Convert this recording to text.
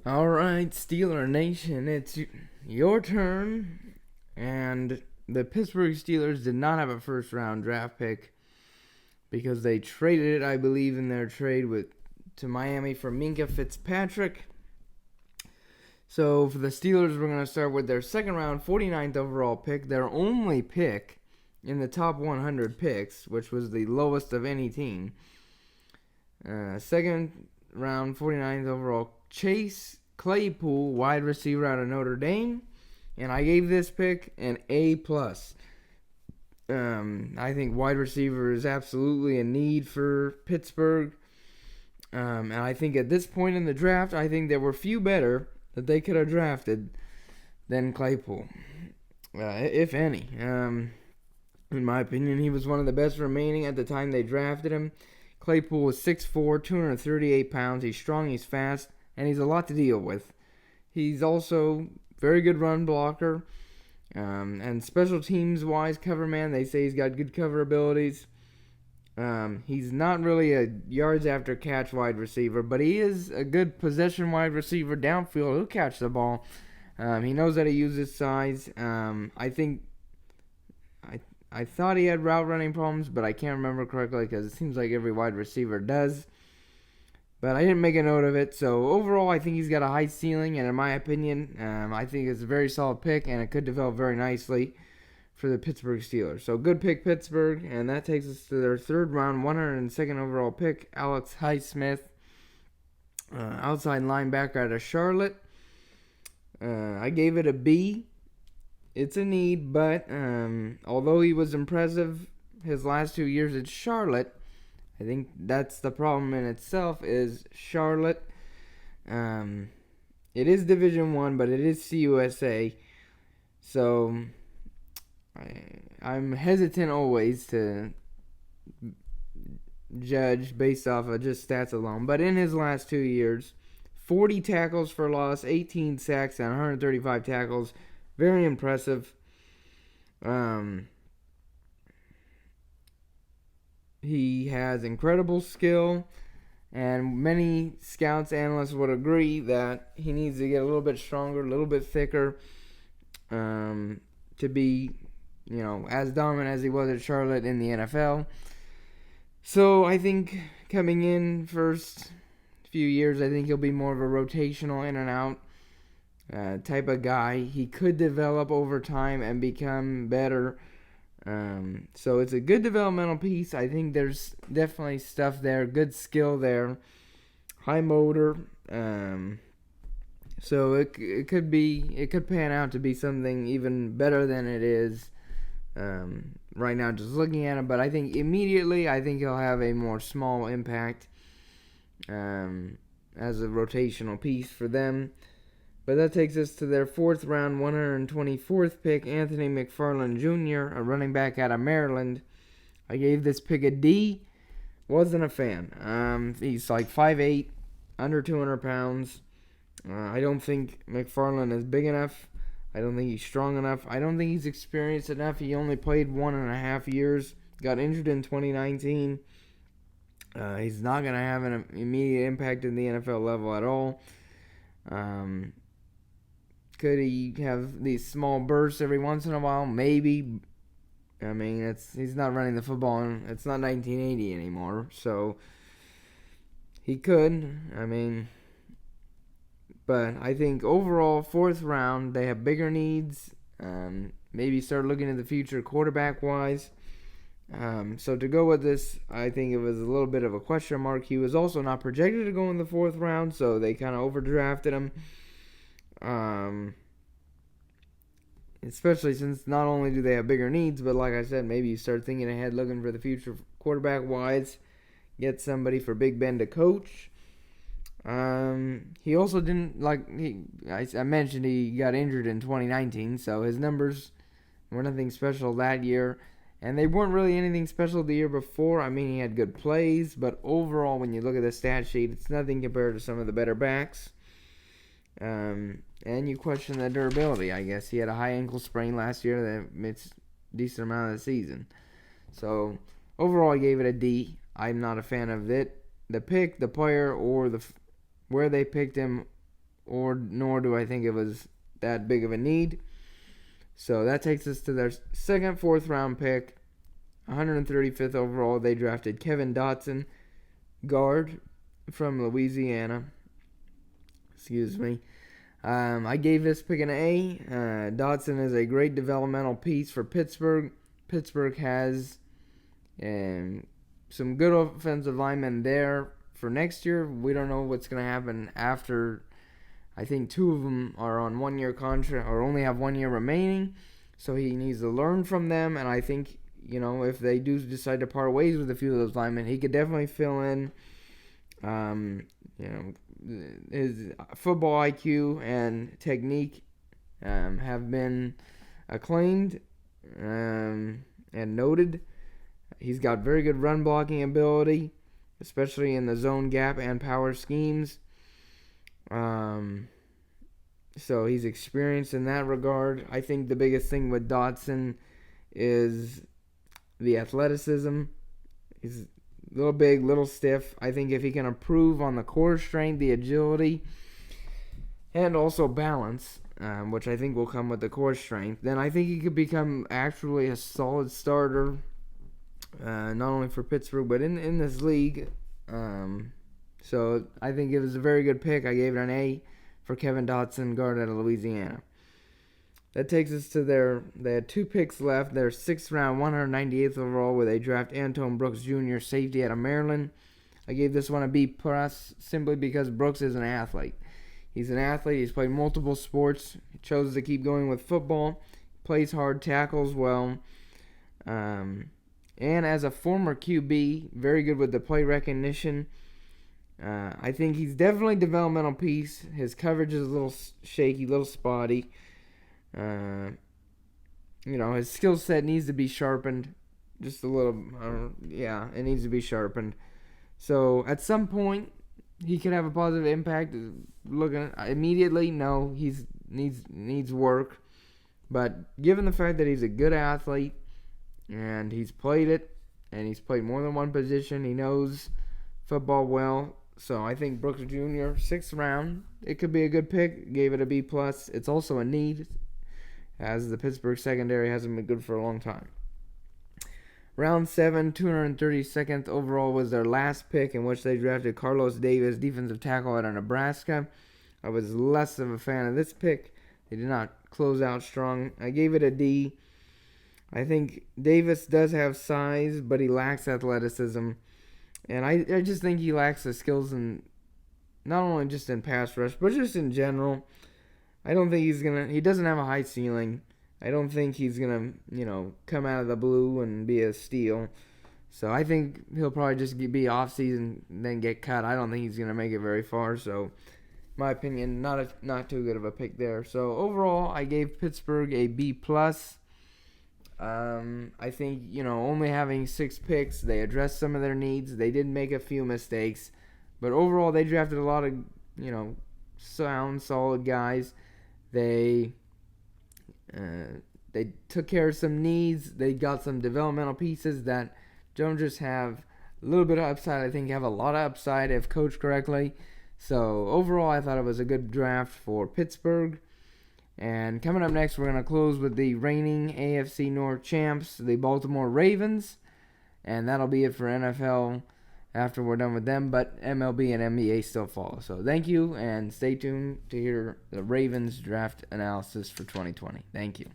All right, Steeler Nation, it's your turn. And the Pittsburgh Steelers did not have a first round draft pick because they traded it, I believe, in their trade to Miami for Minkah Fitzpatrick. So for the Steelers, we're going to start with their second round, 49th overall pick, their only pick in the top 100 picks, which was the lowest of any team. Second round, 49th overall, Chase Claypool, wide receiver out of Notre Dame. And I gave this pick an A+. I think wide receiver is absolutely a need for Pittsburgh. And I think at this point in the draft, I think there were few better that they could have drafted than Claypool, if any. In my opinion, he was one of the best remaining at the time they drafted him. Claypool was 6'4", 238 pounds. He's strong, he's fast, and he's a lot to deal with. He's also very good run blocker. And special teams-wise, cover man, they say he's got good cover abilities. He's not really a yards after catch wide receiver, but he is a good possession wide receiver downfield. He'll catch the ball. He knows how to use his size. I thought he had route running problems, but I can't remember correctly because it seems like every wide receiver does. But I didn't make a note of it. So overall, I think he's got a high ceiling, and in my opinion, I think it's a very solid pick, and it could develop very nicely for the Pittsburgh Steelers. So good pick, Pittsburgh, and that takes us to their third round, 102nd overall pick, Alex Highsmith, outside linebacker out of Charlotte. I gave it a B. It's a need, but although he was impressive his last 2 years at Charlotte, I think that's the problem in itself is Charlotte. It is Division I, but it is CUSA. So I'm hesitant always to judge based off of just stats alone. But in his last 2 years, 40 tackles for loss, 18 sacks, and 135 tackles. Very impressive. He has incredible skill, and many scouts, analysts would agree that he needs to get a little bit stronger, a little bit thicker, to be, as dominant as he was at Charlotte in the NFL. So I think coming in first few years, I think he'll be more of a rotational in and out type of guy. He could develop over time and become better. So it's a good developmental piece. I think there's definitely stuff there, good skill there, high motor. So it could pan out to be something even better than it is right now, just looking at him. But I think immediately, I think he'll have a more small impact as a rotational piece for them. But that takes us to their fourth round, 124th pick, Anthony McFarland Jr., a running back out of Maryland. I gave this pick a D. Wasn't a fan. He's like 5'8", under 200 pounds. I don't think McFarland is big enough. I don't think he's strong enough. I don't think he's experienced enough. He only played 1.5 years. Got injured in 2019. He's not going to have an immediate impact in the NFL level at all. Could he have these small bursts every once in a while? Maybe. I mean, he's not running the football, and it's not 1980 anymore, so he could. I mean, but I think overall, fourth round, they have bigger needs. Maybe start looking at the future quarterback-wise. So to go with this, I think it was a little bit of a question mark. He was also not projected to go in the fourth round, so they kind of overdrafted him. Especially since not only do they have bigger needs, but like I said, maybe you start thinking ahead, looking for the future quarterback-wise. Get somebody for Big Ben to coach. He also didn't, I mentioned he got injured in 2019, so his numbers were nothing special that year. And they weren't really anything special the year before. I mean, he had good plays, but overall, when you look at the stat sheet, it's nothing compared to some of the better backs. And you question the durability, I guess. He had a high ankle sprain last year that missed a decent amount of the season. So, overall, I gave it a D. I'm not a fan of it. The pick, the player, or where they picked him nor do I think it was that big of a need. So that takes us to their second, fourth round pick, 135th overall. They drafted Kevin Dotson, guard from Louisiana. Excuse me. I gave this pick an A. Dotson is a great developmental piece for Pittsburgh. Pittsburgh has some good offensive linemen there for next year. We don't know what's going to happen after. I think 2 of them are on 1-year contract or only have 1 year remaining. So he needs to learn from them. And I think, if they do decide to part ways with a few of those linemen, he could definitely fill in, his football IQ and technique have been acclaimed and noted. He's got very good run blocking ability, especially in the zone gap and power schemes. So he's experienced in that regard. I think the biggest thing with Dotson is the athleticism. He's a little big, little stiff. I think if he can improve on the core strength, the agility, and also balance, which I think will come with the core strength, then I think he could become actually a solid starter, not only for Pittsburgh, but in this league. So I think it was a very good pick. I gave it an A for Kevin Dotson, guard out of Louisiana. That takes us to they had 2 picks left. Their 6th round, 198th overall, where they draft Antone Brooks Jr., safety out of Maryland. I gave this one a B+, simply because Brooks is an athlete. He's an athlete. He's played multiple sports. He chose to keep going with football. Plays hard, tackles well. And as a former QB, very good with the play recognition. I think he's definitely a developmental piece. His coverage is a little shaky, a little spotty. His skill set needs to be sharpened. Just a little, it needs to be sharpened. So at some point, he could have a positive impact. Looking immediately, no, he needs work. But given the fact that he's a good athlete and he's played it, and he's played more than one position, he knows football well. So I think Brooks Jr., 6th round, it could be a good pick. Gave it a B+. It's also a need, as the Pittsburgh secondary hasn't been good for a long time. Round 7, 232nd overall was their last pick, in which they drafted Carlos Davis, defensive tackle out of Nebraska. I was less of a fan of this pick. They did not close out strong. I gave it a D. I think Davis does have size, but he lacks athleticism. And I just think he lacks the skills, in not only just in pass rush, but just in general. I don't think he doesn't have a high ceiling. I don't think he's going to, come out of the blue and be a steal. So I think he'll probably just be off-season and then get cut. I don't think he's going to make it very far. So, in my opinion, not too good of a pick there. So, overall, I gave Pittsburgh a B+. I think, only having 6 picks, they addressed some of their needs. They did make a few mistakes. But overall, they drafted a lot of, sound, solid guys. They took care of some needs. They got some developmental pieces that don't just have a little bit of upside. I think have a lot of upside if coached correctly. So overall, I thought it was a good draft for Pittsburgh. And coming up next, we're going to close with the reigning AFC North champs, the Baltimore Ravens. And that'll be it for NFL after we're done with them. But MLB and NBA still follow. So thank you, and stay tuned to hear the Ravens draft analysis for 2020. Thank you.